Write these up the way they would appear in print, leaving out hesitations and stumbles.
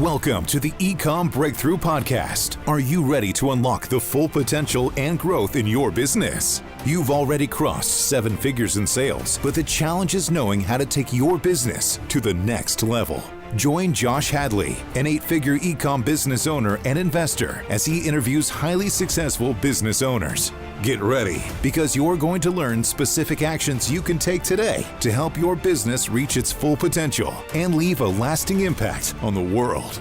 Welcome to the Ecomm Breakthrough Podcast. Are you ready to unlock the full potential and growth in your business? You've already crossed 7 figures in sales, but the challenge is knowing how to take your business to the next level. Join Josh Hadley, an 8-figure Ecomm business owner and investor, as he interviews highly successful business owners. Get ready, because you're going to learn specific actions you can take today to help your business reach its full potential and leave a lasting impact on the world.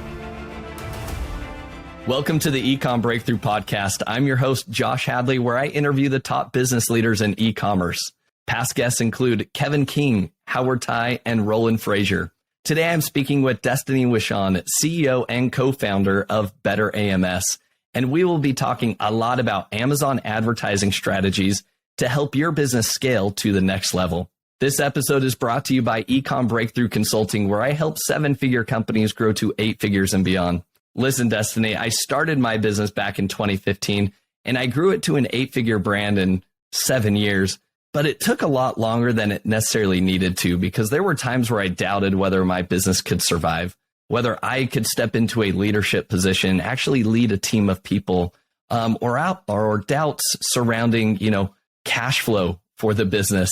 Welcome to the Ecomm Breakthrough Podcast. I'm your host, Josh Hadley, where I interview the top business leaders in e-commerce. Past guests include Kevin King, Howard Tai, and Roland Frazier. Today, I'm speaking with Destaney Wishon, CEO and co-founder of Better AMS, and we will be talking a lot about Amazon advertising strategies to help your business scale to the next level. This episode is brought to you by Ecomm Breakthrough Consulting, where I help 7-figure companies grow to 8 figures and beyond. Listen, Destaney, I started my business back in 2015, and I grew it to an 8-figure brand in 7 years. But it took a lot longer than it necessarily needed to, because there were times where I doubted whether my business could survive, whether I could step into a leadership position, actually lead a team of people, or doubts surrounding, cash flow for the business.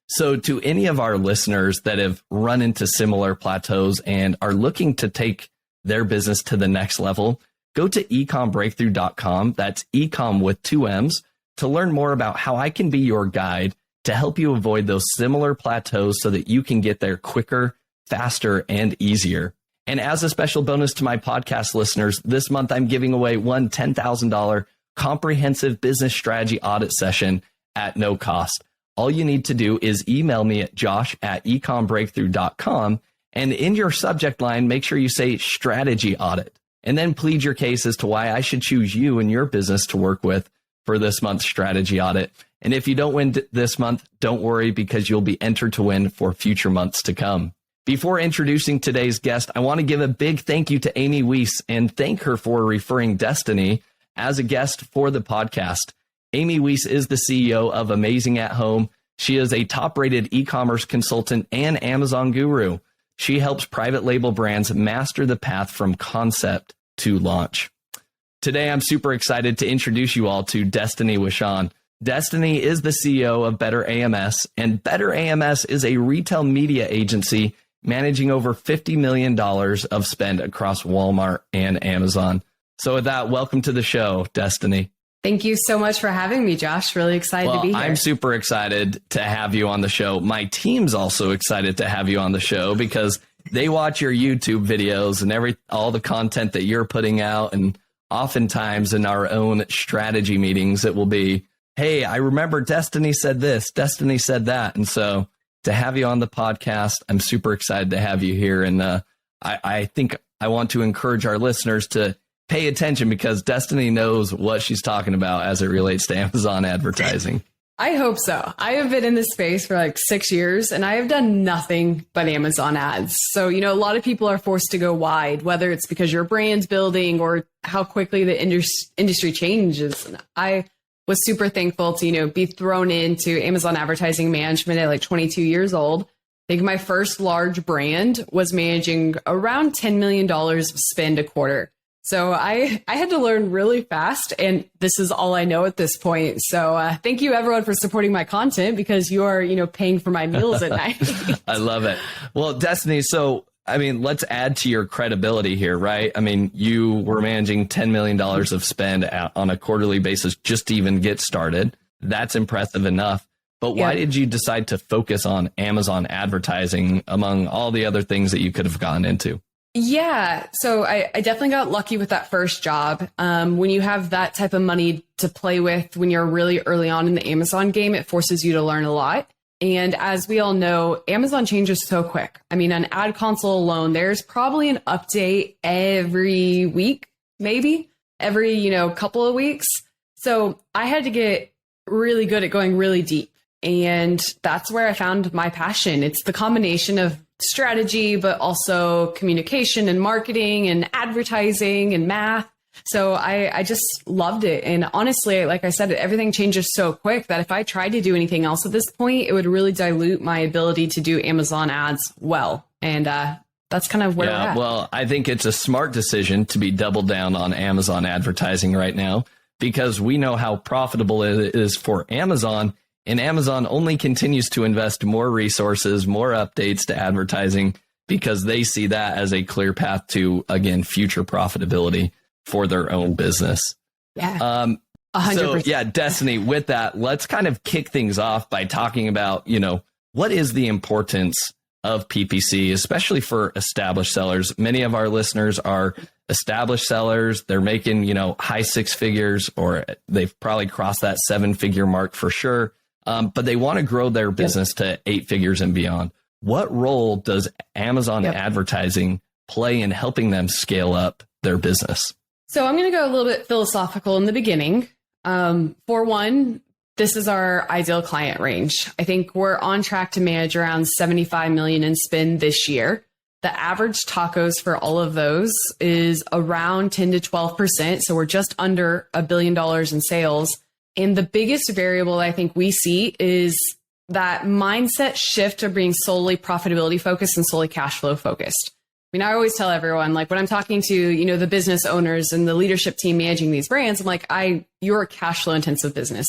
So to any of our listeners that have run into similar plateaus and are looking to take their business to the next level, go to ecommbreakthrough.com. That's Ecomm with 2 M's, to learn more about how I can be your guide to help you avoid those similar plateaus so that you can get there quicker, faster, and easier. And as a special bonus to my podcast listeners, this month I'm giving away one $10,000 comprehensive business strategy audit session at no cost. All you need to do is email me at josh@ecommbreakthrough.com, and in your subject line, make sure you say strategy audit, and then plead your case as to why I should choose you and your business to work with for this month's strategy audit. And if you don't win this month, don't worry, because you'll be entered to win for future months to come. Before introducing today's guest, I want to give a big thank you to Amy Weiss and thank her for referring Destaney as a guest for the podcast. Amy Weiss is the CEO of Amazing at Home. She is a top-rated e-commerce consultant and Amazon guru. She helps private label brands master the path from concept to launch. Today, I'm super excited to introduce you all to Destaney Wishon. Destaney is the CEO of Better AMS, and Better AMS is a retail media agency managing over $50 million of spend across Walmart and Amazon. So with that, welcome to the show, Destaney. Thank you so much for having me, Josh. Really excited to be here. I'm super excited to have you on the show. My team's also excited to have you on the show because they watch your YouTube videos and all the content that you're putting out. And oftentimes in our own strategy meetings, it will be, hey, I remember Destaney said this, Destaney said that. And so to have you on the podcast, I'm super excited to have you here. And I think I want to encourage our listeners to pay attention, because Destaney knows what she's talking about as it relates to Amazon advertising. I hope so. I have been in this space for like 6 years, and I have done nothing but Amazon ads. So, a lot of people are forced to go wide, whether it's because your brand's building or how quickly the industry changes. And I was super thankful to, be thrown into Amazon advertising management at like 22 years old. I think my first large brand was managing around $10 million of spend a quarter. So I had to learn really fast, and this is all I know at this point. So thank you, everyone, for supporting my content, because you are, paying for my meals at night. I love it. Well, Destaney, so, let's add to your credibility here, right? You were managing $10 million of spend on a quarterly basis just to even get started. That's impressive enough. But why did you decide to focus on Amazon advertising among all the other things that you could have gone into? Yeah, so I definitely got lucky with that first job. When you have that type of money to play with, when you're really early on in the Amazon game, it forces you to learn a lot. And as we all know, Amazon changes so quick. On Ad Console alone, there's probably an update every week, maybe every, couple of weeks. So I had to get really good at going really deep. And that's where I found my passion. It's the combination of strategy, but also communication and marketing and advertising and math. So I just loved it. And honestly, like I said, everything changes so quick that if I tried to do anything else at this point, it would really dilute my ability to do Amazon ads well. And that's kind of where we're at. Well, I think it's a smart decision to be doubled down on Amazon advertising right now, because we know how profitable it is for Amazon, and Amazon only continues to invest more resources, more updates to advertising, because they see that as a clear path to, again, future profitability for their own business. Yeah. 100%. So, yeah, Destaney, with that, let's kind of kick things off by talking about, what is the importance of PPC, especially for established sellers. Many of our listeners are established sellers. They're making, high six figures, or they've probably crossed that 7-figure mark for sure. But they want to grow their business to 8 figures and beyond. What role does Amazon advertising play in helping them scale up their business? So I'm going to go a little bit philosophical in the beginning. For one, this is our ideal client range. I think we're on track to manage around 75 million in spend this year. The average tacos for all of those is around 10 to 12%. So we're just under $1 billion in sales. And the biggest variable I think we see is that mindset shift to being solely profitability focused and solely cash flow focused. I mean, I always tell everyone, like when I'm talking to, the business owners and the leadership team managing these brands, I'm like, you're a cash flow intensive business.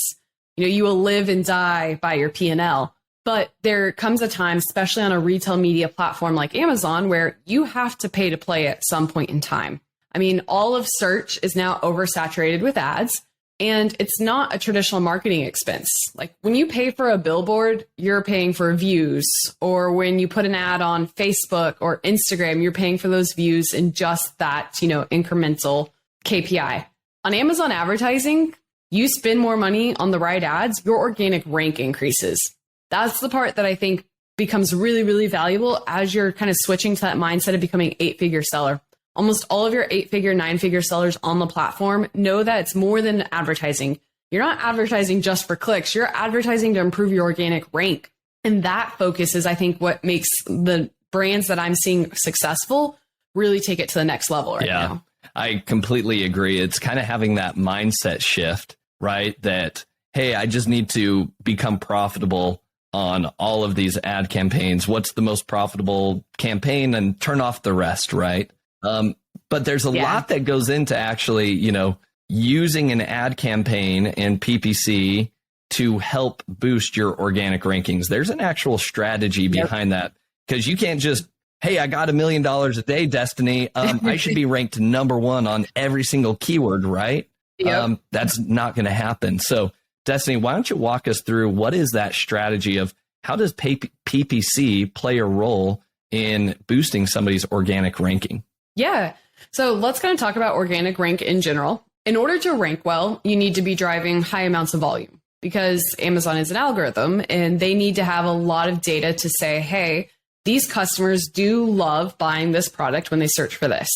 You will live and die by your P&L. But there comes a time, especially on a retail media platform like Amazon, where you have to pay to play at some point in time. I mean, all of search is now oversaturated with ads, and it's not a traditional marketing expense. Like when you pay for a billboard, you're paying for views, or when you put an ad on Facebook or Instagram, you're paying for those views and just that, incremental KPI. On Amazon advertising, you spend more money on the right ads, your organic rank increases. That's the part that I think becomes really, really valuable as you're kind of switching to that mindset of becoming 8-figure seller. Almost all of your 8-figure, 9-figure sellers on the platform know that it's more than advertising. You're not advertising just for clicks. You're advertising to improve your organic rank. And that focus is, I think, what makes the brands that I'm seeing successful really take it to the next level right now. I completely agree. It's kind of having that mindset shift, right? That, hey, I just need to become profitable on all of these ad campaigns. What's the most profitable campaign, and turn off the rest, right? But there's a lot that goes into actually, using an ad campaign and PPC to help boost your organic rankings. There's an actual strategy behind that, because you can't just, hey, I got $1 million a day, Destaney. I should be ranked number 1 on every single keyword, right? Yep. That's not going to happen. So, Destaney, why don't you walk us through what is that strategy of how does PPC play a role in boosting somebody's organic ranking? Yeah. So let's kind of talk about organic rank in general. In order to rank well, you need to be driving high amounts of volume, because Amazon is an algorithm and they need to have a lot of data to say, hey, these customers do love buying this product when they search for this.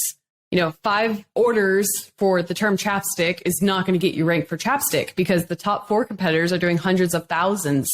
5 orders for the term chapstick is not going to get you ranked for chapstick, because the top 4 competitors are doing hundreds of thousands.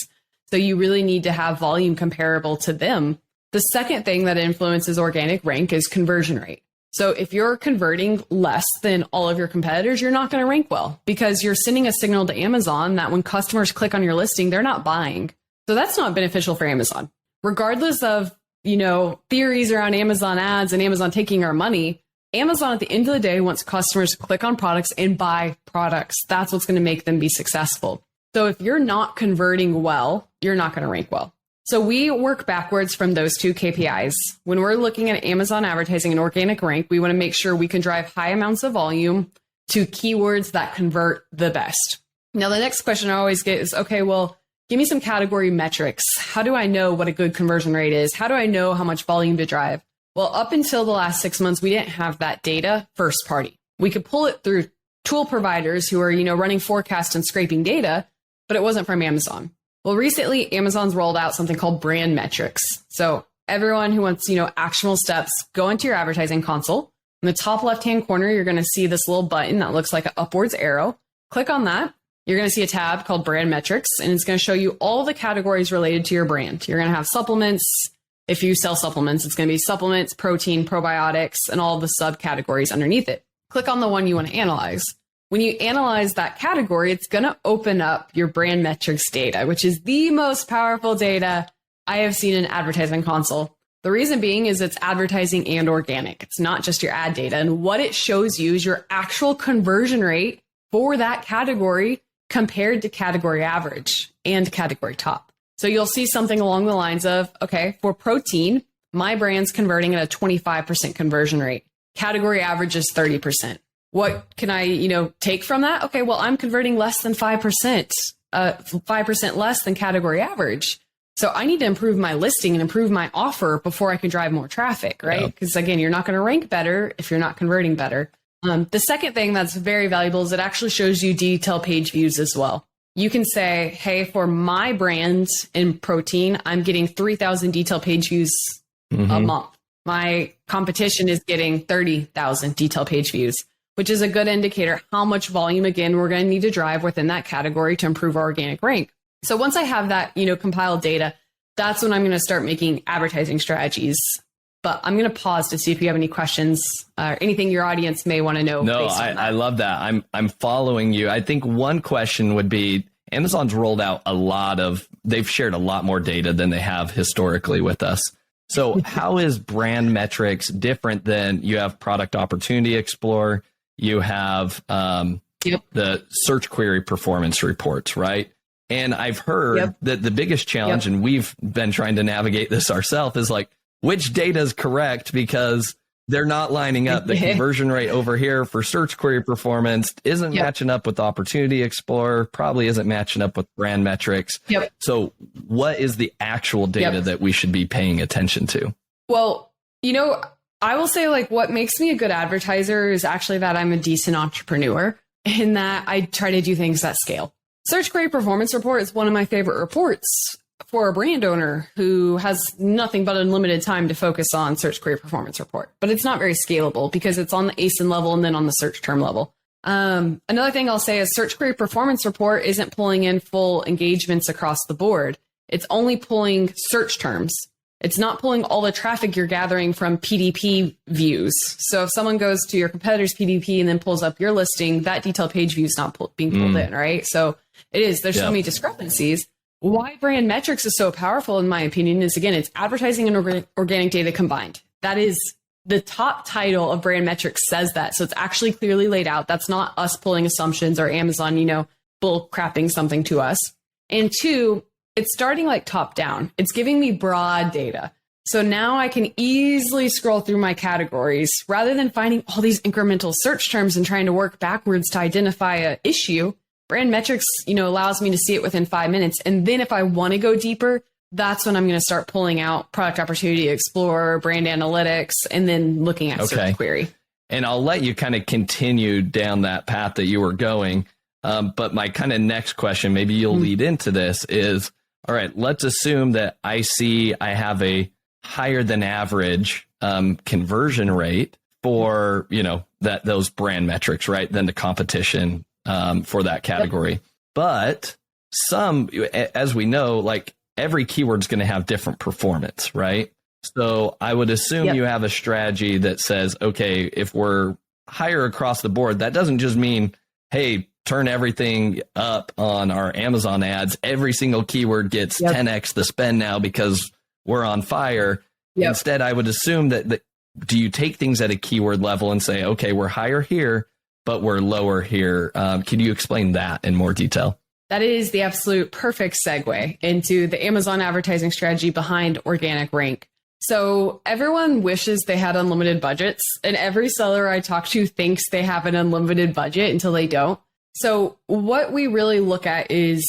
So you really need to have volume comparable to them. The second thing that influences organic rank is conversion rate. So if you're converting less than all of your competitors, you're not going to rank well, because you're sending a signal to Amazon that when customers click on your listing, they're not buying. So that's not beneficial for Amazon. Regardless of, theories around Amazon ads and Amazon taking our money, Amazon at the end of the day wants customers to click on products and buy products. That's what's going to make them be successful. So if you're not converting well, you're not going to rank well. So we work backwards from those 2 KPIs. When we're looking at Amazon advertising and organic rank, we want to make sure we can drive high amounts of volume to keywords that convert the best. Now, the next question I always get is, okay, well, give me some category metrics. How do I know what a good conversion rate is? How do I know how much volume to drive? Well, up until the last 6 months, we didn't have that data first party. We could pull it through tool providers who are, running forecast and scraping data, but it wasn't from Amazon. Well, recently, Amazon's rolled out something called brand metrics. So everyone who wants, actionable steps, go into your advertising console. In the top left-hand corner, you're going to see this little button that looks like an upwards arrow. Click on that. You're going to see a tab called brand metrics, and it's going to show you all the categories related to your brand. You're going to have supplements. If you sell supplements, it's going to be supplements, protein, probiotics, and all the subcategories underneath it. Click on the one you want to analyze. When you analyze that category, it's going to open up your brand metrics data, which is the most powerful data I have seen in advertising console. The reason being is it's advertising and organic. It's not just your ad data. And what it shows you is your actual conversion rate for that category compared to category average and category top. So you'll see something along the lines of, okay, for protein, my brand's converting at a 25% conversion rate. Category average is 30%. What can I, take from that? Okay, well, I'm converting less than 5%, 5% less than category average. So I need to improve my listing and improve my offer before I can drive more traffic, right? Because again, you're not going to rank better if you're not converting better. The second thing that's very valuable is it actually shows you detail page views as well. You can say, hey, for my brand in protein, I'm getting 3,000 detail page views a month. My competition is getting 30,000 detail page views, which is a good indicator how much volume, again, we're going to need to drive within that category to improve our organic rank. So once I have that, compiled data, that's when I'm going to start making advertising strategies. But I'm going to pause to see if you have any questions or anything your audience may want to know. No, I love that. I'm following you. I think one question would be, Amazon's rolled out they've shared a lot more data than they have historically with us. So how is brand metrics different than you have Product Opportunity Explorer? You have the search query performance reports, right? And I've heard that the biggest challenge, and we've been trying to navigate this ourselves, is like, which data is correct? Because they're not lining up. The conversion rate over here for search query performance isn't matching up with Opportunity Explorer, probably isn't matching up with brand metrics. So what is the actual data that we should be paying attention to? Well, I will say what makes me a good advertiser is actually that I'm a decent entrepreneur in that I try to do things at scale. Search query performance report is one of my favorite reports for a brand owner who has nothing but unlimited time to focus on search query performance report, but it's not very scalable because it's on the ASIN level and then on the search term level. Another thing I'll say is search query performance report isn't pulling in full engagements across the board. It's only pulling search terms. It's not pulling all the traffic you're gathering from PDP views. So if someone goes to your competitor's PDP and then pulls up your listing, that detail page view is not being pulled in, right? So there's so many discrepancies. Why brand metrics is so powerful, in my opinion, is again, it's advertising and organic data combined. That is the top title of brand metrics says that. So it's actually clearly laid out. That's not us pulling assumptions or Amazon, bull crapping something to us. And two, it's starting top down. It's giving me broad data. So now I can easily scroll through my categories rather than finding all these incremental search terms and trying to work backwards to identify an issue. Brand metrics, allows me to see it within 5 minutes. And then if I want to go deeper, that's when I'm going to start pulling out Product Opportunity Explorer, brand analytics, and then looking at search query. And I'll let you kind of continue down that path that you were going. But my kind of next question, maybe you'll lead into this, is, all right, let's assume that I have a higher than average conversion rate for, those brand metrics, right, than the competition for that category. But some, as we know, every keyword's going to have different performance, right? So I would assume you have a strategy that says, okay, if we're higher across the board, that doesn't just mean, hey, turn everything up on our Amazon ads. Every single keyword gets 10x the spend now because we're on fire. Instead, I would assume that do you take things at a keyword level and say, okay, we're higher here, but we're lower here. Can you explain that in more detail? That is the absolute perfect segue into the Amazon advertising strategy behind organic rank. So everyone wishes they had unlimited budgets, and every seller I talk to thinks they have an unlimited budget until they don't. So what we really look at is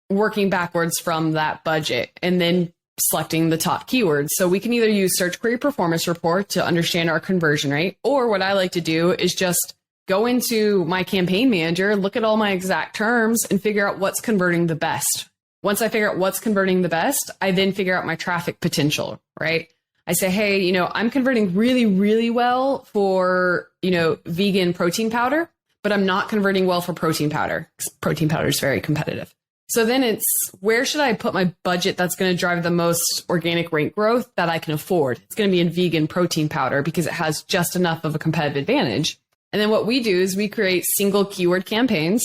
working backwards from that budget and then selecting the top keywords. So we can either use search query performance report to understand our conversion rate, or what I like to do is just go into my campaign manager, look at all my exact terms and figure out what's converting the best. Once I figure out what's converting the best, I then figure out my traffic potential, right? I say, hey, I'm converting really, really well for, vegan protein powder, but I'm not converting well for protein powder. Protein powder is very competitive. So then it's, where should I put my budget that's going to drive the most organic rank growth that I can afford? It's going to be in vegan protein powder because it has just enough of a competitive advantage. And then what we do is we create single keyword campaigns.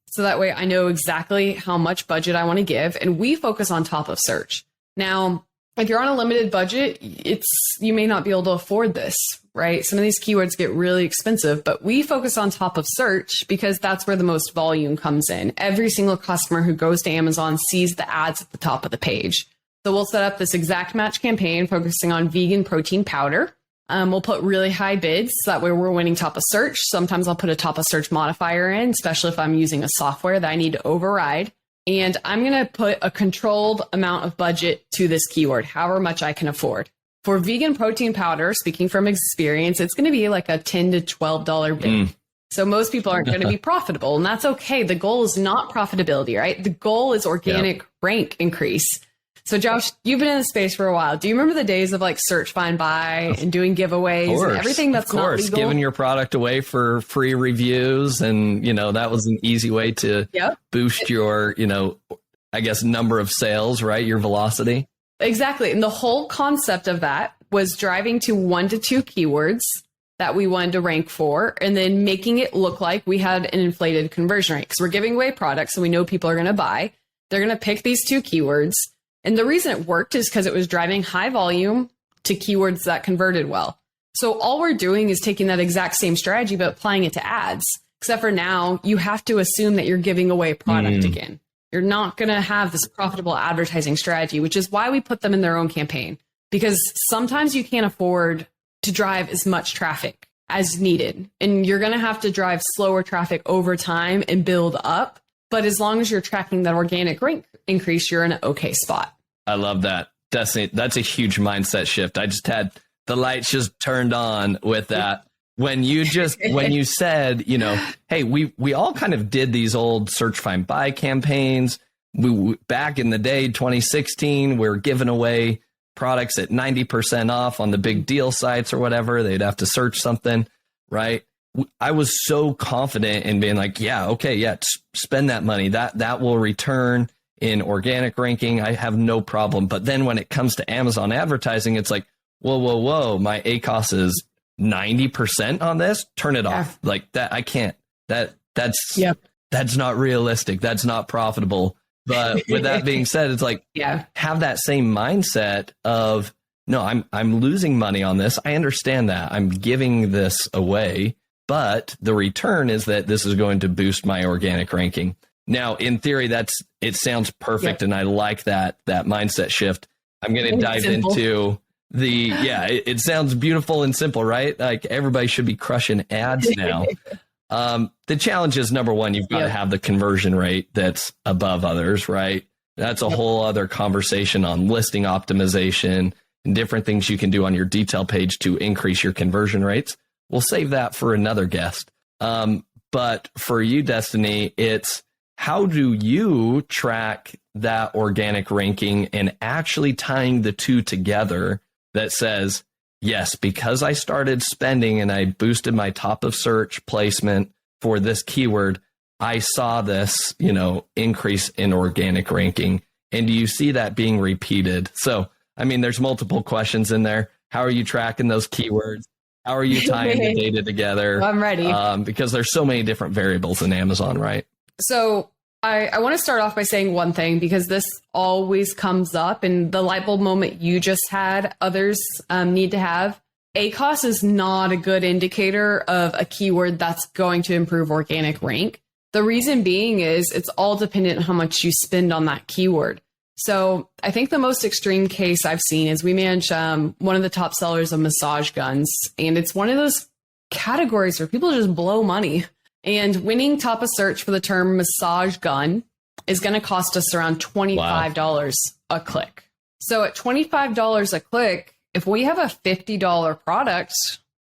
So that way I know exactly how much budget I want to give. And we focus on top of search. Now, if you're on a limited budget, you may not be able to afford this, right? Some of these keywords get really expensive, but we focus on top of search because that's where the most volume comes in. Every single customer who goes to Amazon sees the ads at the top of the page. So we'll set up this exact match campaign focusing on vegan protein powder. We'll put really high bids, so that way we're winning top of search. Sometimes I'll put a top of search modifier in, especially if I'm using a software that I need to override. And I'm going to put a controlled amount of budget to this keyword, however much I can afford. For vegan protein powder, speaking from experience, it's going to be like a $10 to $12 bid. So most people aren't going to be profitable, and that's okay. The goal is not profitability, right? The goal is organic rank increase. So Josh, you've been in the space for a while. Do you remember the days of like search, find, buy and doing giveaways and everything that's not legal? Giving your product away for free reviews. And, that was an easy way to boost your, I guess, number of sales, right? Your velocity. Exactly. And the whole concept of that was driving to 1 to 2 keywords that we wanted to rank for, and then making it look like we had an inflated conversion rate. Because we're giving away products, so we know people are going to buy. They're going to pick these 2 keywords. And the reason it worked is because it was driving high volume to keywords that converted well. So all we're doing is taking that exact same strategy, but applying it to ads. Except for now, you have to assume that you're giving away product again. You're not going to have this profitable advertising strategy, which is why we put them in their own campaign. Because sometimes you can't afford to drive as much traffic as needed. And you're going to have to drive slower traffic over time and build up. But as long as you're tracking that organic rank increase, you're in an okay spot. I love that. That's a huge mindset shift. I just had the lights just turned on with that. When you said, hey, we all kind of did these old search, find, buy campaigns. We back in the day, 2016, we were giving away products at 90% off on the big deal sites or whatever. They'd have to search something, right? I was so confident in being like, spend that money. That will return in organic ranking. I have no problem. But then when it comes to Amazon advertising, it's like, whoa, my ACOS is 90% on this. Turn it off. Like that. I can't. That's not realistic. That's not profitable. But with that being said, it's like, have that same mindset of, no, I'm losing money on this. I understand that. I'm giving this away, but the return is that this is going to boost my organic ranking. Now, in theory, it sounds perfect. And I like that mindset shift. I'm going to dive into it sounds beautiful and simple, right? Like everybody should be crushing ads now. The challenge is, number one, you've got to have the conversion rate that's above others, right? That's a whole other conversation on listing optimization and different things you can do on your detail page to increase your conversion rates. We'll save that for another guest. But for you, Destaney, it's how do you track that organic ranking and actually tying the two together that says, yes, because I started spending and I boosted my top of search placement for this keyword, I saw this, increase in organic ranking. And do you see that being repeated? So, there's multiple questions in there. How are you tracking those keywords? How are you tying the data together? I'm ready. Because there's so many different variables in Amazon, right? So I want to start off by saying one thing, because this always comes up, and the light bulb moment you just had, others need to have. ACOS is not a good indicator of a keyword that's going to improve organic rank. The reason being is it's all dependent on how much you spend on that keyword. So I think the most extreme case I've seen is we manage one of the top sellers of massage guns, and it's one of those categories where people just blow money. And winning top of search for the term massage gun is going to cost us around $25 a click. So at $25 a click, if we have a $50 product,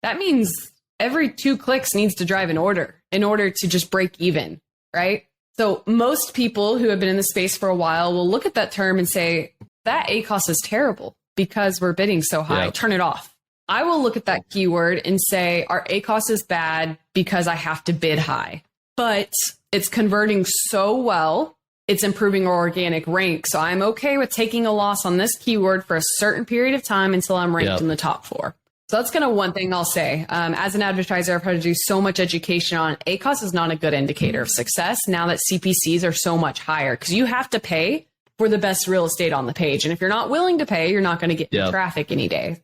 that means every 2 clicks needs to drive an order in order to just break even, right? So most people who have been in the space for a while will look at that term and say, that ACOS is terrible because we're bidding so high, turn it off. I will look at that keyword and say, our ACOS is bad because I have to bid high, but it's converting so well, it's improving our organic rank. So I'm okay with taking a loss on this keyword for a certain period of time until I'm ranked in the top 4. So that's kind of one thing I'll say. As an advertiser, I've had to do so much education on ACOS is not a good indicator of success now that CPCs are so much higher, because you have to pay for the best real estate on the page. And if you're not willing to pay, you're not going to get traffic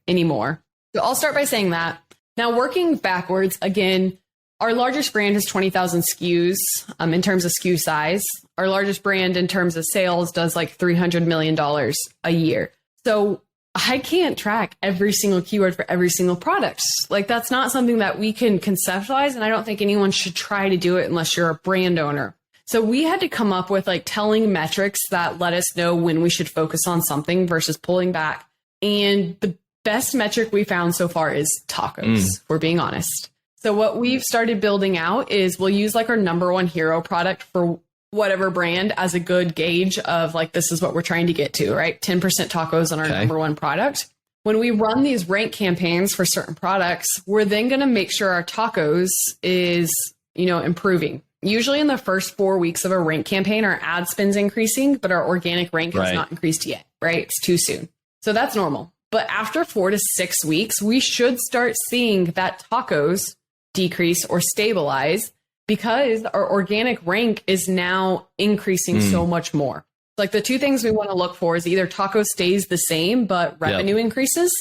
anymore. So I'll start by saying that. Now, working backwards, again, our largest brand has 20,000 SKUs in terms of SKU size. Our largest brand in terms of sales does like $300 million a year. So I can't track every single keyword for every single product. Like, that's not something that we can conceptualize. And I don't think anyone should try to do it unless you're a brand owner. So we had to come up with like telling metrics that let us know when we should focus on something versus pulling back. And the best metric we found so far is tacos, if we're being honest. So what we've started building out is we'll use like our number one hero product for whatever brand as a good gauge of like, this is what we're trying to get to, right? 10% tacos on our number one product. When we run these rank campaigns for certain products, we're then going to make sure our tacos is, improving. Usually in the first 4 weeks of a rank campaign, our ad spend's increasing, but our organic rank has not increased yet, right? It's too soon. So that's normal. But after 4 to 6 weeks, we should start seeing that tacos decrease or stabilize because our organic rank is now increasing so much more. Like the two things we want to look for is either taco stays the same, but revenue increases.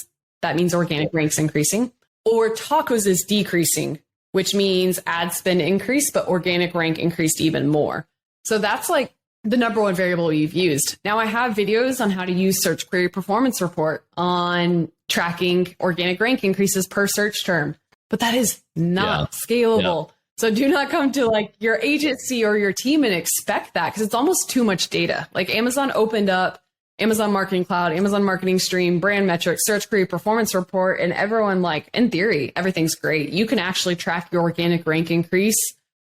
That means organic rank's increasing, or tacos is decreasing, which means ad spend increased, but organic rank increased even more. So that's like the number one variable we've used. Now I have videos on how to use search query performance report on tracking organic rank increases per search term, but that is not scalable. So do not come to like your agency or your team and expect that, because it's almost too much data. Like Amazon opened up Amazon Marketing Cloud, Amazon Marketing Stream, Brand Metrics, Search Query Performance Report, and everyone like, in theory, everything's great. You can actually track your organic rank increase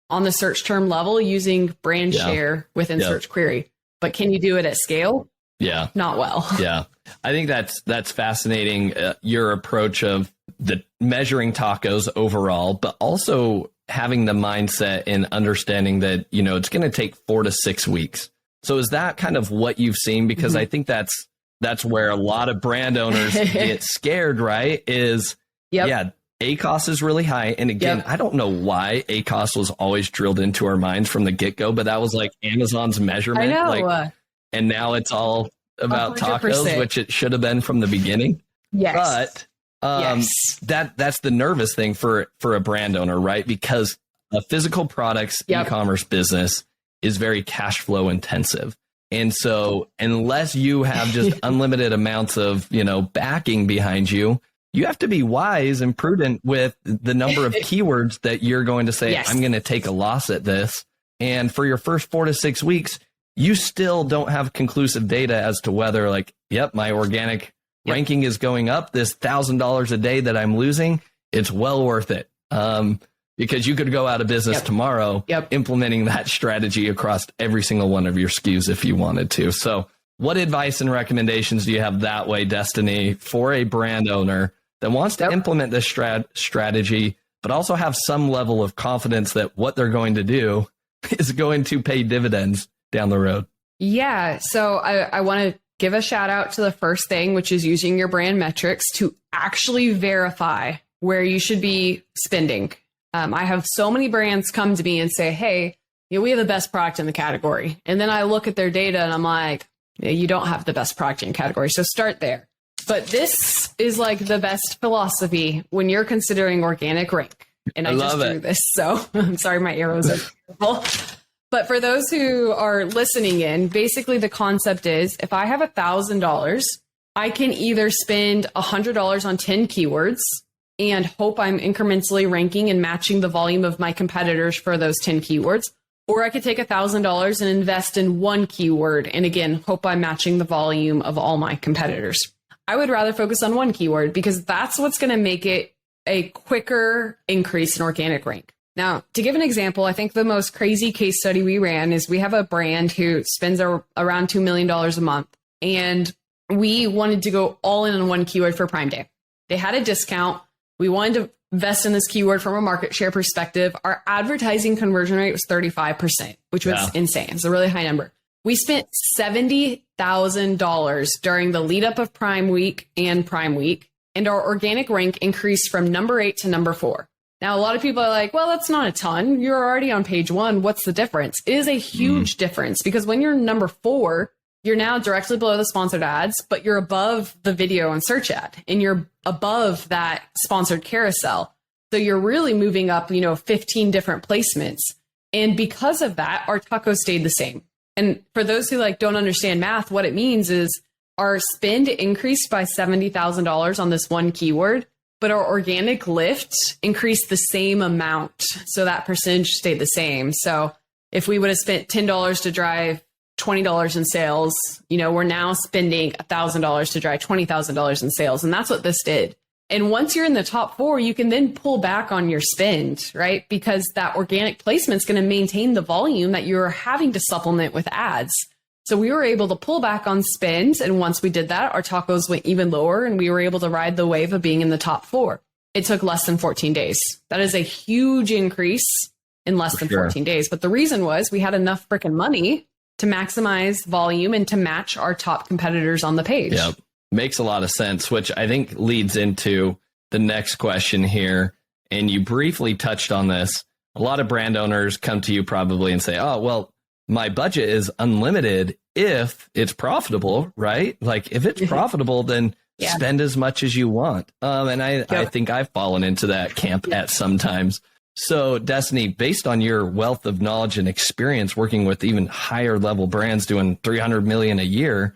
on the search term level using brand share within Search Query. But can you do it at scale? Yeah. Not well. Yeah. I think that's fascinating, your approach of the measuring tacos overall, but also having the mindset and understanding that, it's going to take 4 to 6 weeks. So is that kind of what you've seen? Because I think that's where a lot of brand owners get scared, right? Is ACOS is really high. And again, I don't know why ACOS was always drilled into our minds from the get-go, but that was like Amazon's measurement. I know. And now it's all about 100%. Tacos, which it should have been from the beginning. Yes. But that's the nervous thing for a brand owner, right? Because a physical products e-commerce business is very cash flow intensive. And so unless you have just unlimited amounts of, backing behind you, you have to be wise and prudent with the number of keywords that you're going to say, I'm going to take a loss at this. And for your first 4 to 6 weeks, you still don't have conclusive data as to whether my organic ranking is going up. This $1,000 a day that I'm losing, it's well worth it. Because you could go out of business tomorrow implementing that strategy across every single one of your SKUs if you wanted to. So what advice and recommendations do you have that way, Destaney, for a brand owner that wants to implement this strategy, but also have some level of confidence that what they're going to do is going to pay dividends down the road? Yeah. So I want to give a shout out to the first thing, which is using your brand metrics to actually verify where you should be spending. I have so many brands come to me and say, hey, we have the best product in the category. And then I look at their data and I'm like, you don't have the best product in category. So start there. But this is like the best philosophy when you're considering organic rank. And I just drew this. So I'm sorry, my arrows are beautiful. But for those who are listening in, basically the concept is if I have $1,000, I can either spend $100 on 10 keywords and hope I'm incrementally ranking and matching the volume of my competitors for those 10 keywords. Or I could take $1,000 and invest in one keyword. And again, hope I'm matching the volume of all my competitors. I would rather focus on one keyword because that's what's going to make it a quicker increase in organic rank. Now, to give an example, I think the most crazy case study we ran is we have a brand who spends around $2 million a month. And we wanted to go all in on one keyword for Prime Day. They had a discount. We wanted to invest in this keyword from a market share perspective. Our advertising conversion rate was 35%, which was insane. It's a really high number. We spent $70,000 during the lead up of Prime Week and Prime Week, and our organic rank increased from number 8 to number 4. Now, a lot of people are like, well, that's not a ton. You're already on page 1. What's the difference? It is a huge difference because when you're number 4, you're now directly below the sponsored ads, but you're above the video and search ad, and you're above that sponsored carousel. So you're really moving up, 15 different placements. And because of that, our tacos stayed the same. And for those who don't understand math, what it means is our spend increased by $70,000 on this one keyword, but our organic lift increased the same amount. So that percentage stayed the same. So if we would have spent $10 to drive $20 in sales, we're now spending $1,000 to drive $20,000 in sales. And that's what this did. And once you're in the top 4, you can then pull back on your spend, right? Because that organic placement is going to maintain the volume that you're having to supplement with ads. So we were able to pull back on spend. And once we did that, our tacos went even lower and we were able to ride the wave of being in the top 4. It took less than 14 days. That is a huge increase in less than 14 days. But the reason was we had enough freaking money to maximize volume and to match our top competitors on the page. Yep. Makes a lot of sense, which I think leads into the next question here. And you briefly touched on this. A lot of brand owners come to you probably and say, oh, well, my budget is unlimited if it's profitable, right? Like if it's profitable, then spend as much as you want. And I think I've fallen into that camp at some times. So Destaney, based on your wealth of knowledge and experience working with even higher level brands doing 300 million a year,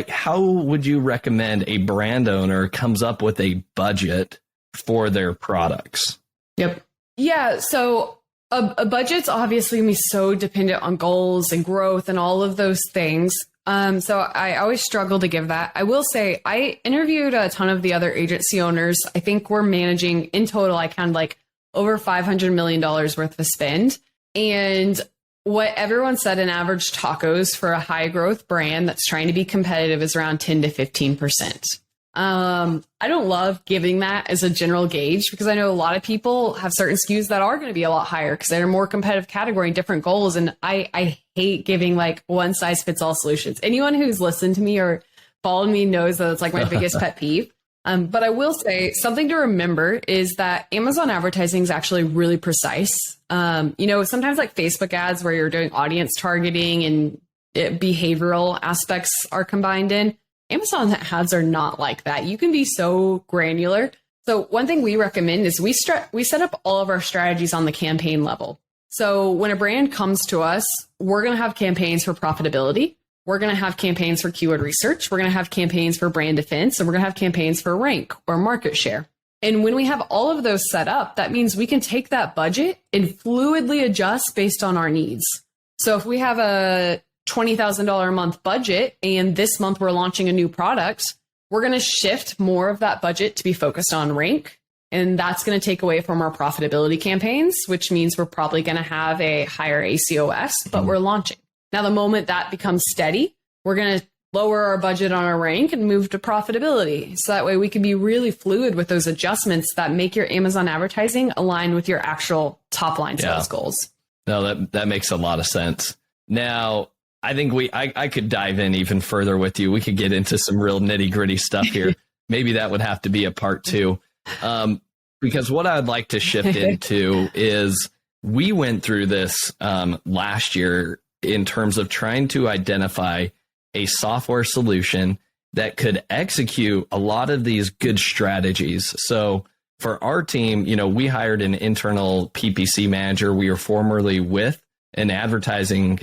how would you recommend a brand owner comes up with a budget for their products? Yep. Yeah. So a budget's obviously going to be so dependent on goals and growth and all of those things. So I always struggle to give that. I will say I interviewed a ton of the other agency owners. I think we're managing in total, I counted over $500 million worth of spend. And what everyone said, an average tacos for a high growth brand that's trying to be competitive is around 10 to 15%. I don't love giving that as a general gauge because I know a lot of people have certain SKUs that are going to be a lot higher because they're a more competitive category and different goals. And I hate giving one size fits all solutions. Anyone who's listened to me or followed me knows that it's my biggest pet peeve. But I will say something to remember is that Amazon advertising is actually really precise. Sometimes Facebook ads where you're doing audience targeting and behavioral aspects are combined in. Amazon ads are not like that. You can be so granular. So one thing we recommend is we set up all of our strategies on the campaign level. So when a brand comes to us, we're going to have campaigns for profitability. We're going to have campaigns for keyword research. We're going to have campaigns for brand defense, and we're going to have campaigns for rank or market share. And when we have all of those set up, that means we can take that budget and fluidly adjust based on our needs. So if we have a $20,000 a month budget and this month we're launching a new product, we're going to shift more of that budget to be focused on rank. And that's going to take away from our profitability campaigns, which means we're probably going to have a higher ACOS, but we're launching. Now, the moment that becomes steady, we're going to lower our budget on our rank and move to profitability. So that way we can be really fluid with those adjustments that make your Amazon advertising align with your actual top line sales goals. No, that makes a lot of sense. Now, I think I could dive in even further with you. We could get into some real nitty gritty stuff here. Maybe that would have to be a part 2. Because what I'd like to shift into is we went through this last year in terms of trying to identify a software solution that could execute a lot of these good strategies. So for our team, we hired an internal PPC manager. We were formerly with an advertising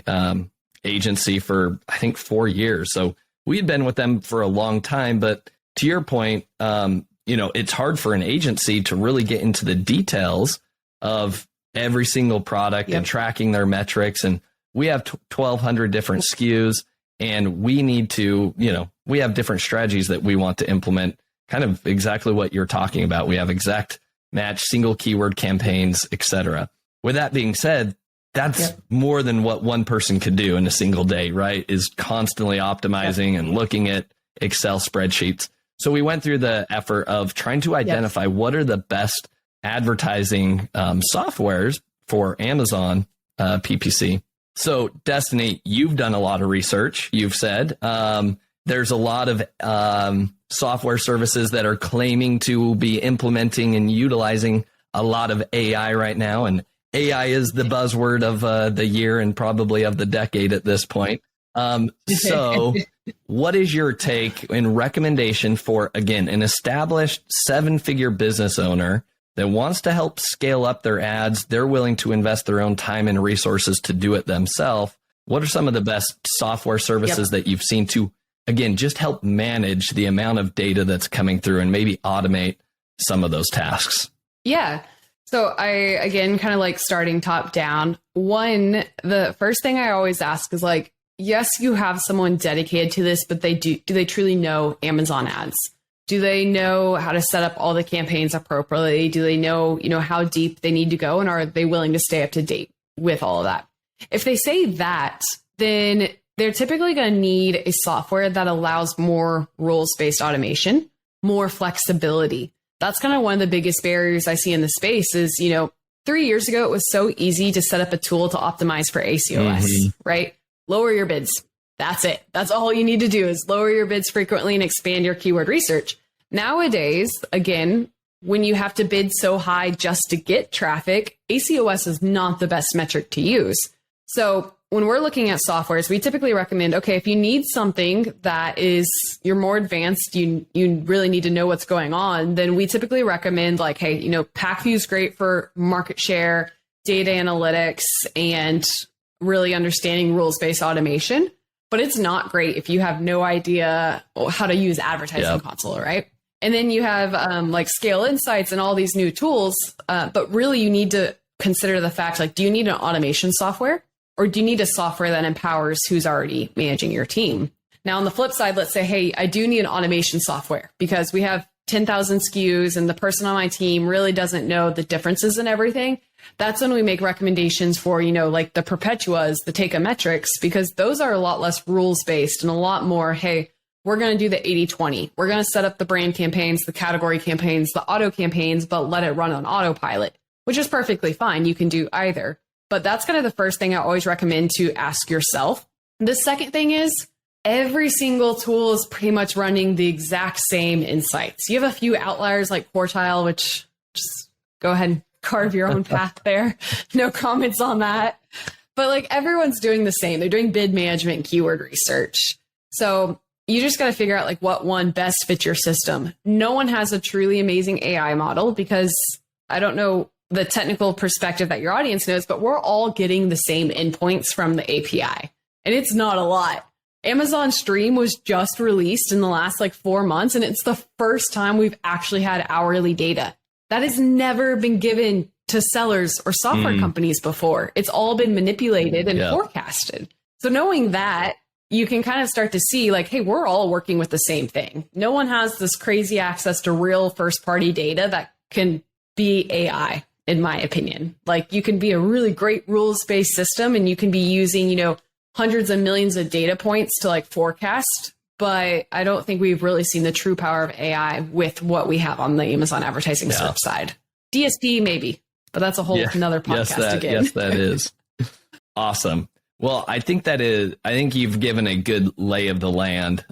agency for, I think, 4 years. So we had been with them for a long time. But to your point, it's hard for an agency to really get into the details of every single product and tracking their metrics. And we have 1,200 different SKUs, and we need to, we have different strategies that we want to implement, kind of exactly what you're talking about. We have exact match, single keyword campaigns, etc. With that being said, that's more than what one person could do in a single day, right? Is constantly optimizing and looking at Excel spreadsheets. So we went through the effort of trying to identify what are the best advertising softwares for Amazon PPC. So Destaney, you've done a lot of research. You've said there's a lot of software services that are claiming to be implementing and utilizing a lot of AI right now. And AI is the buzzword of the year and probably of the decade at this point. So what is your take and recommendation for, again, an established 7-figure business owner that wants to help scale up their ads? They're willing to invest their own time and resources to do it themselves. What are some of the best software services that you've seen to, again, just help manage the amount of data that's coming through and maybe automate some of those tasks? Yeah. So I, again, kind of like starting top down. One, the first thing I always ask is like, yes, you have someone dedicated to this, but do they truly know Amazon ads? Do they know how to set up all the campaigns appropriately? Do they know, how deep they need to go? And are they willing to stay up to date with all of that? If they say that, then they're typically going to need a software that allows more rules-based automation, more flexibility. That's kind of one of the biggest barriers I see in the space is, 3 years ago, it was so easy to set up a tool to optimize for ACOS, right? Lower your bids. That's it. That's all you need to do is lower your bids frequently and expand your keyword research. Nowadays, again, when you have to bid so high just to get traffic, ACOS is not the best metric to use. So when we're looking at softwares, we typically recommend, okay, if you need something that you're more advanced, you really need to know what's going on, then we typically recommend like, hey, PackView is great for market share, data analytics, and really understanding rules-based automation. But it's not great if you have no idea how to use advertising console, right? And then you have like Scale Insights and all these new tools. But really you need to consider the fact, like, do you need an automation software? Or do you need a software that empowers who's already managing your team? Now, on the flip side, let's say, hey, I do need an automation software because we have 10,000 SKUs and the person on my team really doesn't know the differences in everything. That's when we make recommendations for, like the Perpetuas, the Take-A-Metrics, because those are a lot less rules-based and a lot more, hey, we're going to do the 80-20. We're going to set up the brand campaigns, the category campaigns, the auto campaigns, but let it run on autopilot, which is perfectly fine. You can do either. But that's kind of the first thing I always recommend to ask yourself. The second thing is every single tool is pretty much running the exact same insights. You have a few outliers like Quartile, which just go ahead and carve your own path there. No comments on that. But like everyone's doing the same. They're doing bid management and keyword research. So you just got to figure out like what one best fits your system. No one has a truly amazing AI model because I don't know the technical perspective that your audience knows, but we're all getting the same endpoints from the API. And it's not a lot. Amazon Stream was just released in the last 4 months, and it's the first time we've actually had hourly data. That has never been given to sellers or software companies before. It's all been manipulated and forecasted. So knowing that, you can kind of start to see hey, we're all working with the same thing. No one has this crazy access to real first-party data that can be AI. In my opinion, you can be a really great rules-based system and you can be using, hundreds of millions of data points to forecast. But I don't think we've really seen the true power of AI with what we have on the Amazon advertising search side. DSP, maybe, but that's a whole another podcast again. Yes, that is. Awesome. Well, I think you've given a good lay of the land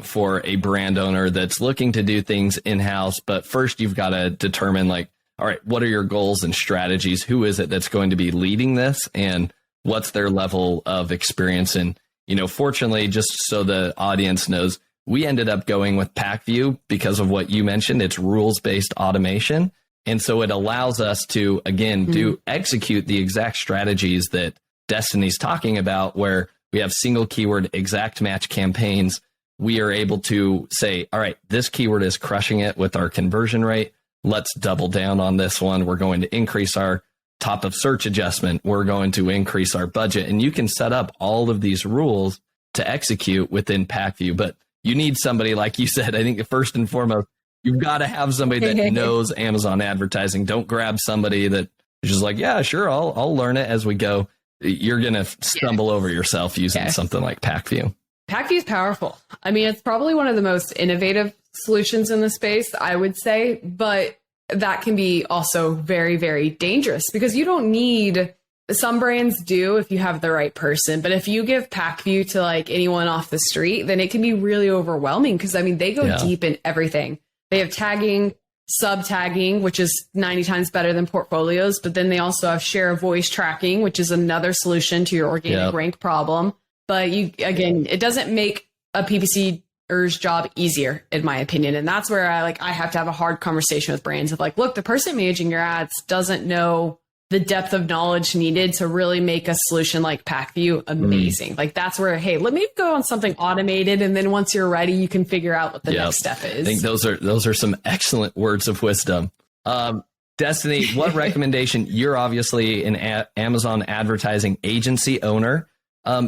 for a brand owner that's looking to do things in-house. But first, you've got to determine all right, what are your goals and strategies? Who is it that's going to be leading this? And what's their level of experience? And, fortunately, just so the audience knows, we ended up going with PackView because of what you mentioned. It's rules-based automation. And so it allows us to, again, execute the exact strategies that Destaney's talking about, where we have single keyword exact match campaigns. We are able to say, all right, this keyword is crushing it with our conversion rate. Let's double down on this one. We're going to increase our top of search adjustment. We're going to increase our budget. And you can set up all of these rules to execute within PackView. But you need somebody, like you said, I think first and foremost, you've got to have somebody that knows Amazon advertising. Don't grab somebody that is just yeah, sure, I'll learn it as we go. You're going to stumble over yourself using something like PackView. PackView is powerful. I mean, it's probably one of the most innovative solutions in the space, I would say, but that can be also very, very dangerous because you don't need, some brands do if you have the right person, but if you give PackView to anyone off the street, then it can be really overwhelming because they go deep in everything. They have tagging, sub-tagging, which is 90 times better than portfolios, but then they also have share of voice tracking, which is another solution to your organic rank problem. But again, it doesn't make a PPCer's job easier, in my opinion. And that's where I have to have a hard conversation with brands of like, look, the person managing your ads doesn't know the depth of knowledge needed to really make a solution like PackView amazing. Like that's where, hey, let me go on something automated. And then once you're ready, you can figure out what the next step is. I think those are some excellent words of wisdom. Destaney, what recommendation? You're obviously an Amazon advertising agency owner.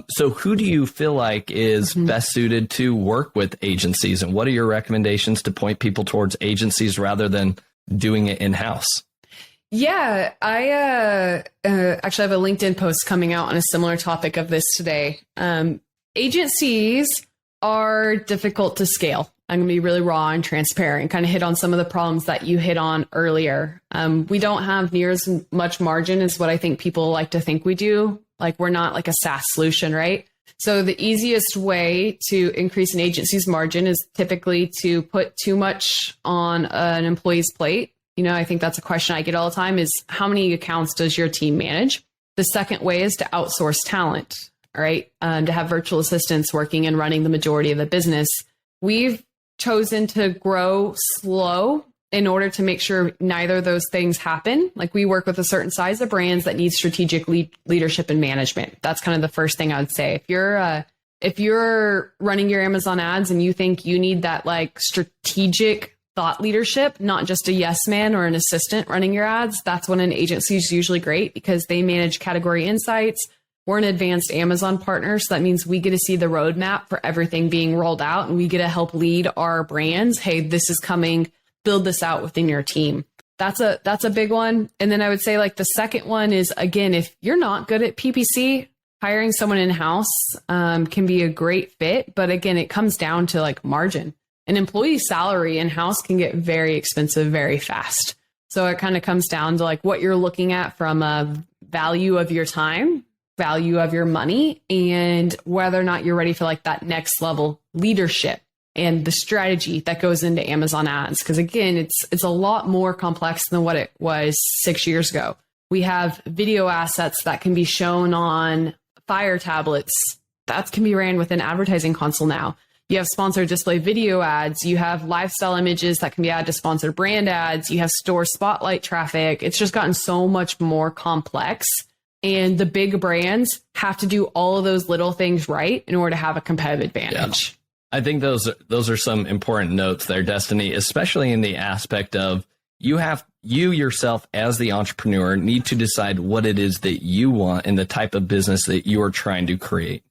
So who do you feel like is best suited to work with agencies? And what are your recommendations to point people towards agencies rather than doing it in-house? Yeah, I actually have a LinkedIn post coming out on a similar topic of this today. Agencies are difficult to scale. I'm going to be really raw and transparent, kind of hit on some of the problems that you hit on earlier. We don't have near as much margin as what I think people like to think we do. Like we're not like a SaaS solution, right? So the easiest way to increase an agency's margin is typically to put too much on an employee's plate. You know, I think that's a question I get all the time is how many accounts does your team manage? The second way is to outsource talent, all right? To have virtual assistants working and running the majority of the business. We've chosen to grow slow in order to make sure neither of those things happen. Like we work with a certain size of brands that need strategic leadership and management. That's kind of the first thing I would say. If you're running your Amazon ads and you think you need that like strategic thought leadership, not just a yes man or an assistant running your ads, that's when an agency is usually great because they manage category insights. We're an advanced Amazon partner, so that means we get to see the roadmap for everything being rolled out and we get to help lead our brands. Hey, this is coming, build this out within your team. That's a big one. And then I would say like the second one is, again, if you're not good at PPC, hiring someone in-house can be a great fit. But again, it comes down to like margin. An employee salary in-house can get very expensive very fast. So it kind of comes down to like what you're looking at from a value of your time, value of your money, and whether or not you're ready for like that next level leadership and the strategy that goes into Amazon ads. Because again, it's a lot more complex than what it was 6 years ago. We have video assets that can be shown on Fire tablets. That can be ran within advertising console now. You have sponsored display video ads. You have lifestyle images that can be added to sponsored brand ads. You have store spotlight traffic. It's just gotten so much more complex. And the big brands have to do all of those little things right in order to have a competitive advantage. Yeah. I think those are some important notes there, Destaney, especially in the aspect of you yourself as the entrepreneur need to decide what it is that you want and the type of business that you are trying to create.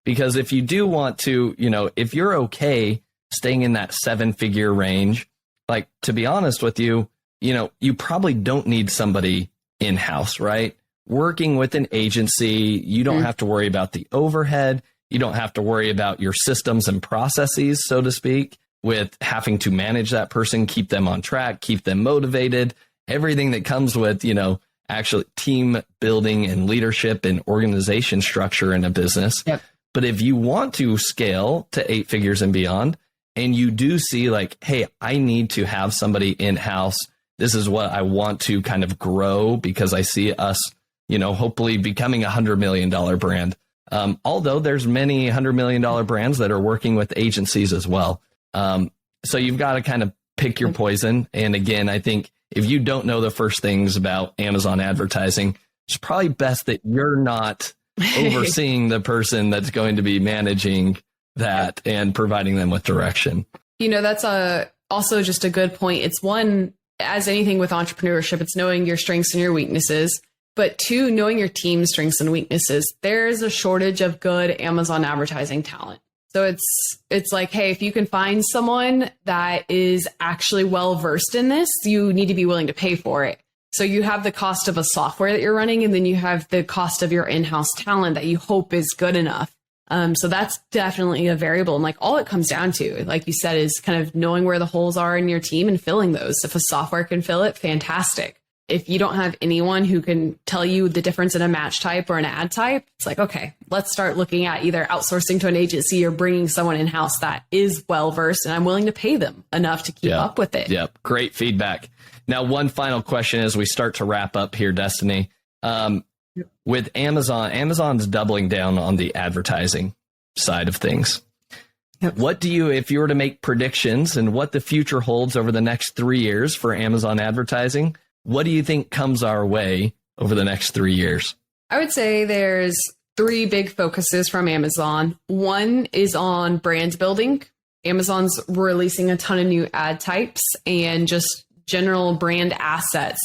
Because if you do want to, if you're okay staying in that 7-figure range, like, to be honest with you, you probably don't need somebody in-house, right? Working with an agency, you don't have to worry about the overhead. You don't have to worry about your systems and processes, so to speak, with having to manage that person, keep them on track, keep them motivated, everything that comes with, actually team building and leadership and organization structure in a business. Yep. But if you want to scale to 8 figures and beyond, and you do see like, hey, I need to have somebody in-house, this is what I want to kind of grow because I see us, hopefully becoming $100 million brand. Although there's many $100 million brands that are working with agencies as well. So you've got to kind of pick your poison. And again, I think if you don't know the first things about Amazon advertising, it's probably best that you're not overseeing the person that's going to be managing that and providing them with direction. That's also just a good point. It's one, as anything with entrepreneurship, it's knowing your strengths and your weaknesses, but 2, knowing your team's strengths and weaknesses. There's a shortage of good Amazon advertising talent. So it's like, hey, if you can find someone that is actually well-versed in this, you need to be willing to pay for it. So you have the cost of a software that you're running, and then you have the cost of your in-house talent that you hope is good enough. So that's definitely a variable. And like all it comes down to, like you said, is kind of knowing where the holes are in your team and filling those. If a software can fill it, fantastic. If you don't have anyone who can tell you the difference in a match type or an ad type, it's like, okay, let's start looking at either outsourcing to an agency or bringing someone in-house that is well-versed and I'm willing to pay them enough to keep up with it. Yep. Great feedback. Now, one final question as we start to wrap up here, Destaney. with Amazon, Amazon's doubling down on the advertising side of things. Yep. What do you, if you were to make predictions and what the future holds over the next 3 years for Amazon advertising, what do you think comes our way over the next 3 years? I would say there's 3 big focuses from Amazon. One is on brand building. Amazon's releasing a ton of new ad types and just general brand assets.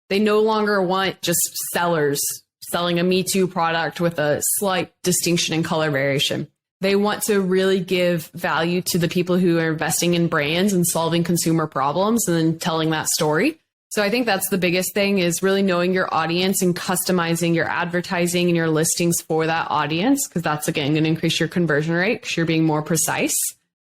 They no longer want just sellers selling a Me Too product with a slight distinction in color variation. They want to really give value to the people who are investing in brands and solving consumer problems and then telling that story. So I think that's the biggest thing, is really knowing your audience and customizing your advertising and your listings for that audience, because that's, again, going to increase your conversion rate because you're being more precise.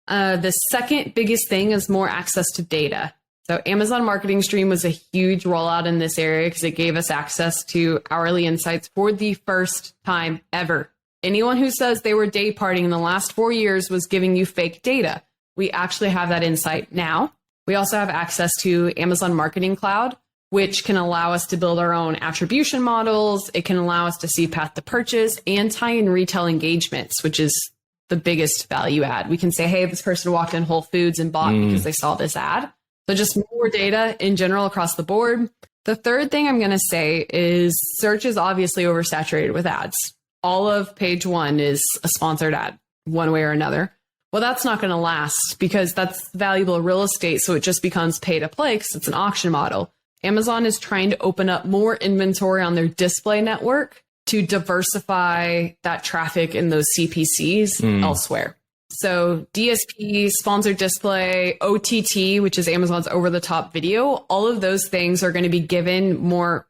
The second biggest thing is more access to data. So Amazon Marketing Stream was a huge rollout in this area because it gave us access to hourly insights for the first time ever. Anyone who says they were day partying in the last 4 years was giving you fake data. We actually have that insight now. We also have access to Amazon Marketing Cloud, which can allow us to build our own attribution models. It can allow us to see path to purchase and tie in retail engagements, which is the biggest value add. We can say, hey, this person walked in Whole Foods and bought because they saw this ad. So just more data in general across the board. The third thing I'm going to say is search is obviously oversaturated with ads. All of page 1 is a sponsored ad, one way or another. Well, that's not going to last because that's valuable real estate. So it just becomes pay to play because it's an auction model. Amazon is trying to open up more inventory on their display network to diversify that traffic in those CPCs elsewhere. So DSP, sponsored display, OTT, which is Amazon's over-the-top video, all of those things are going to be given more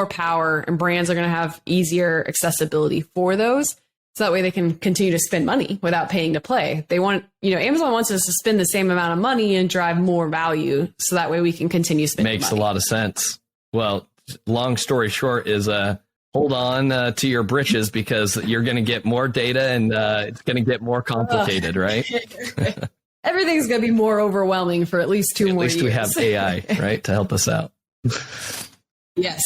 power, and brands are going to have easier accessibility for those. So that way they can continue to spend money without paying to play. They want, Amazon wants us to spend the same amount of money and drive more value. So that way we can continue spending Makes money. a lot of sense. Well, long story short is hold on to your britches because you're going to get more data and it's going to get more complicated, right? Everything's going to be more overwhelming for at least 2 more years. At least we have AI, right, to help us out. Yes.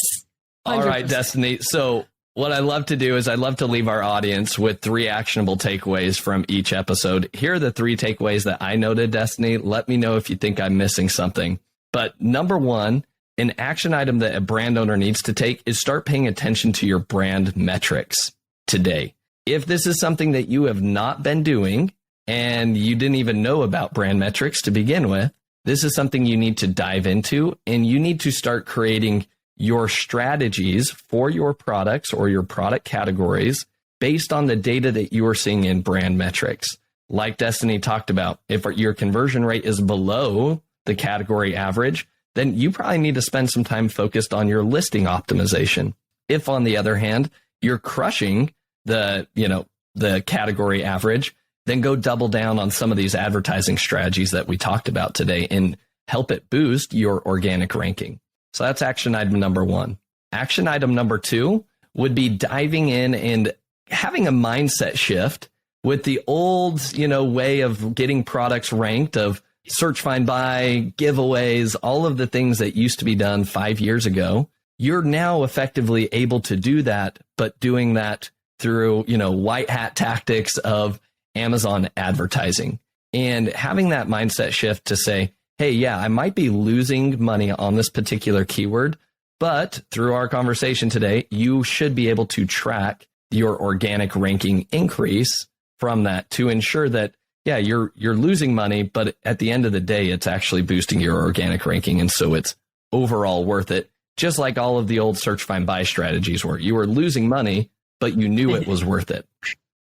100%. All right, Destaney. So what I love to do is I love to leave our audience with 3 actionable takeaways from each episode. Here are the 3 takeaways that I noted, Destaney. Let me know if you think I'm missing something. But number 1, an action item that a brand owner needs to take is start paying attention to your brand metrics today. If this is something that you have not been doing and you didn't even know about brand metrics to begin with, this is something you need to dive into, and you need to start creating your strategies for your products or your product categories based on the data that you are seeing in brand metrics. Like Destaney talked about, if your conversion rate is below the category average, then you probably need to spend some time focused on your listing optimization. If, on the other hand, you're crushing the category average, then go double down on some of these advertising strategies that we talked about today and help it boost your organic ranking. So that's action item number 1. Action item number 2 would be diving in and having a mindset shift with the old, way of getting products ranked, of search, find, buy, giveaways, all of the things that used to be done 5 years ago. You're now effectively able to do that, but doing that through, white hat tactics of Amazon advertising, and having that mindset shift to say, hey, yeah, I might be losing money on this particular keyword, but through our conversation today, you should be able to track your organic ranking increase from that to ensure that, yeah, you're losing money, but at the end of the day, it's actually boosting your organic ranking. And so it's overall worth it. Just like all of the old search, find, buy strategies where you were losing money, but you knew it was worth it.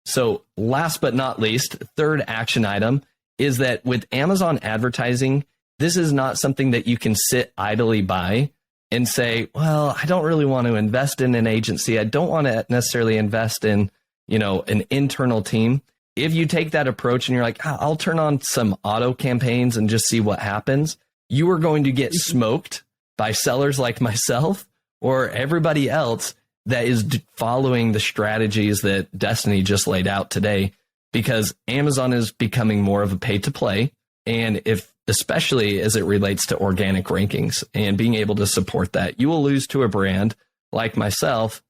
So last but not least, third action item is that with Amazon advertising, this is not something that you can sit idly by and say, well, I don't really want to invest in an agency. I don't want to necessarily invest in, an internal team. If you take that approach and you're like, I'll turn on some auto campaigns and just see what happens, you are going to get smoked by sellers like myself or everybody else that is following the strategies that Destaney just laid out today, because Amazon is becoming more of a pay to play. And especially as it relates to organic rankings and being able to support that, you will lose to a brand like myself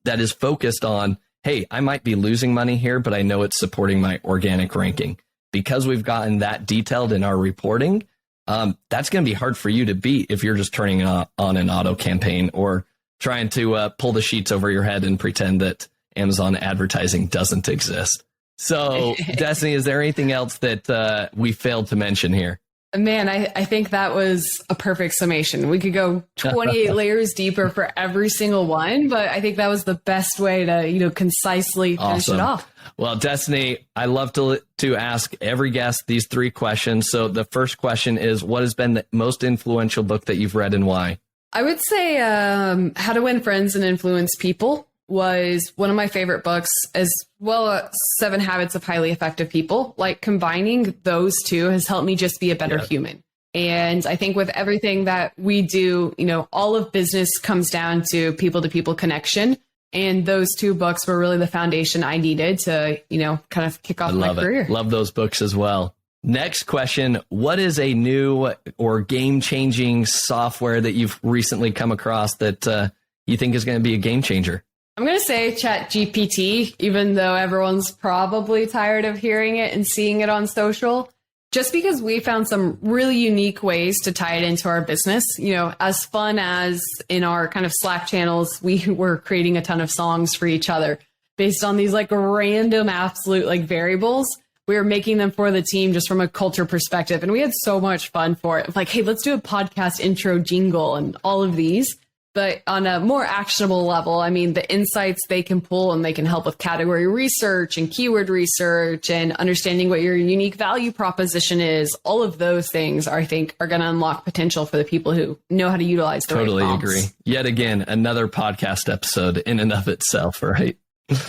that is focused on, hey, I might be losing money here, but I know it's supporting my organic ranking. Because we've gotten that detailed in our reporting, that's going to be hard for you to beat if you're just turning on an auto campaign or trying to pull the sheets over your head and pretend that Amazon advertising doesn't exist. So, Destaney, is there anything else that we failed to mention here? Man, I think that was a perfect summation. We could go 28 layers deeper for every single one, but I think that was the best way to, concisely finish it off. Well, Destaney, I love to ask every guest these 3 questions. So the first question is, what has been the most influential book that you've read and why? I would say How to Win Friends and Influence People was one of my favorite books, as well as 7 Habits of Highly Effective People. Like, combining those two has helped me just be a better human. And I think with everything that we do, all of business comes down to people connection. And those 2 books were really the foundation I needed to, kind of kick off my career. Love those books as well. Next question. What is a new or game-changing software that you've recently come across that you think is going to be a game changer? I'm going to say ChatGPT, even though everyone's probably tired of hearing it and seeing it on social, just because we found some really unique ways to tie it into our business. As fun as in our kind of Slack channels, we were creating a ton of songs for each other based on these random absolute variables. We were making them for the team just from a culture perspective. And we had so much fun for it. Hey, let's do a podcast intro jingle and all of these. But on a more actionable level, the insights they can pull, and they can help with category research and keyword research and understanding what your unique value proposition is. All of those things, I think, are going to unlock potential for the people who know how to utilize the Totally right agree. Yet again, another podcast episode in and of itself, right?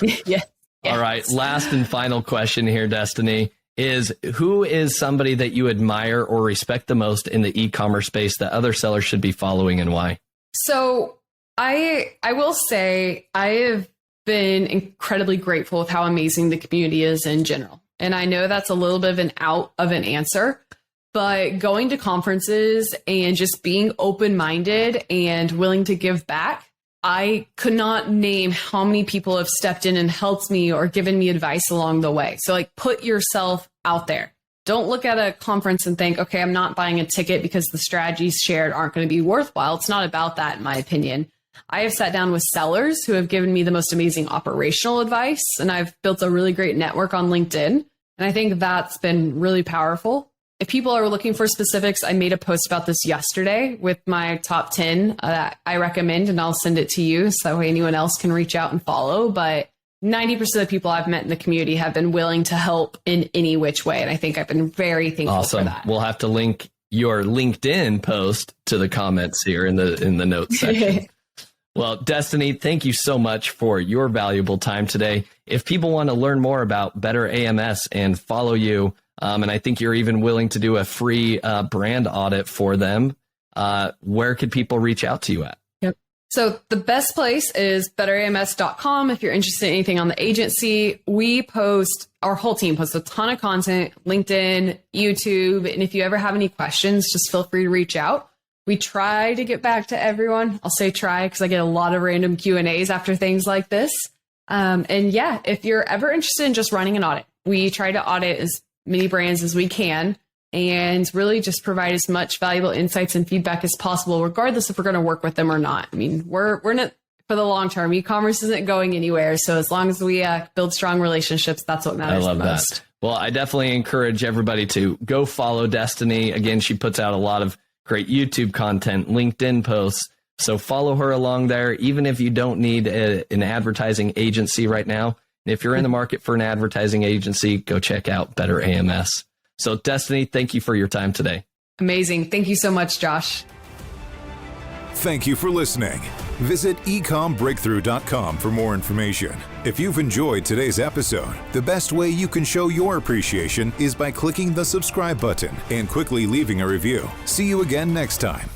Yes. All right. Last and final question here, Destaney, is who is somebody that you admire or respect the most in the e-commerce space that other sellers should be following, and why? So I will say I have been incredibly grateful with how amazing the community is in general. And I know that's a little bit of an out of an answer, but going to conferences and just being open-minded and willing to give back, I could not name how many people have stepped in and helped me or given me advice along the way. So put yourself out there. Don't look at a conference and think, okay, I'm not buying a ticket because the strategies shared aren't going to be worthwhile. It's not about that, in my opinion. I have sat down with sellers who have given me the most amazing operational advice, and I've built a really great network on LinkedIn. And I think that's been really powerful. If people are looking for specifics, I made a post about this yesterday with my top 10 that I recommend, and I'll send it to you so that way anyone else can reach out and follow. But 90% of the people I've met in the community have been willing to help in any which way. And I think I've been very thankful for that. We'll have to link your LinkedIn post to the comments here in the notes section. Well, Destaney, thank you so much for your valuable time today. If people want to learn more about Better AMS and follow you, and I think you're even willing to do a free brand audit for them, where could people reach out to you at? So the best place is betterams.com. If you're interested in anything on the agency, our whole team posts a ton of content, LinkedIn, YouTube. And if you ever have any questions, just feel free to reach out. We try to get back to everyone. I'll say try because I get a lot of random Q&As after things like this. If you're ever interested in just running an audit, we try to audit as many brands as we can, and really just provide as much valuable insights and feedback as possible, regardless if we're going to work with them or not. We're in it for the long term. E-commerce isn't going anywhere. So as long as we build strong relationships, that's what matters the most. That. Well, I definitely encourage everybody to go follow Destaney. Again, she puts out a lot of great YouTube content, LinkedIn posts. So follow her along there, even if you don't need an advertising agency right now. And if you're in the market for an advertising agency, go check out Better AMS. So Destaney, thank you for your time today. Amazing. Thank you so much, Josh. Thank you for listening. Visit ecommbreakthrough.com for more information. If you've enjoyed today's episode, the best way you can show your appreciation is by clicking the subscribe button and quickly leaving a review. See you again next time.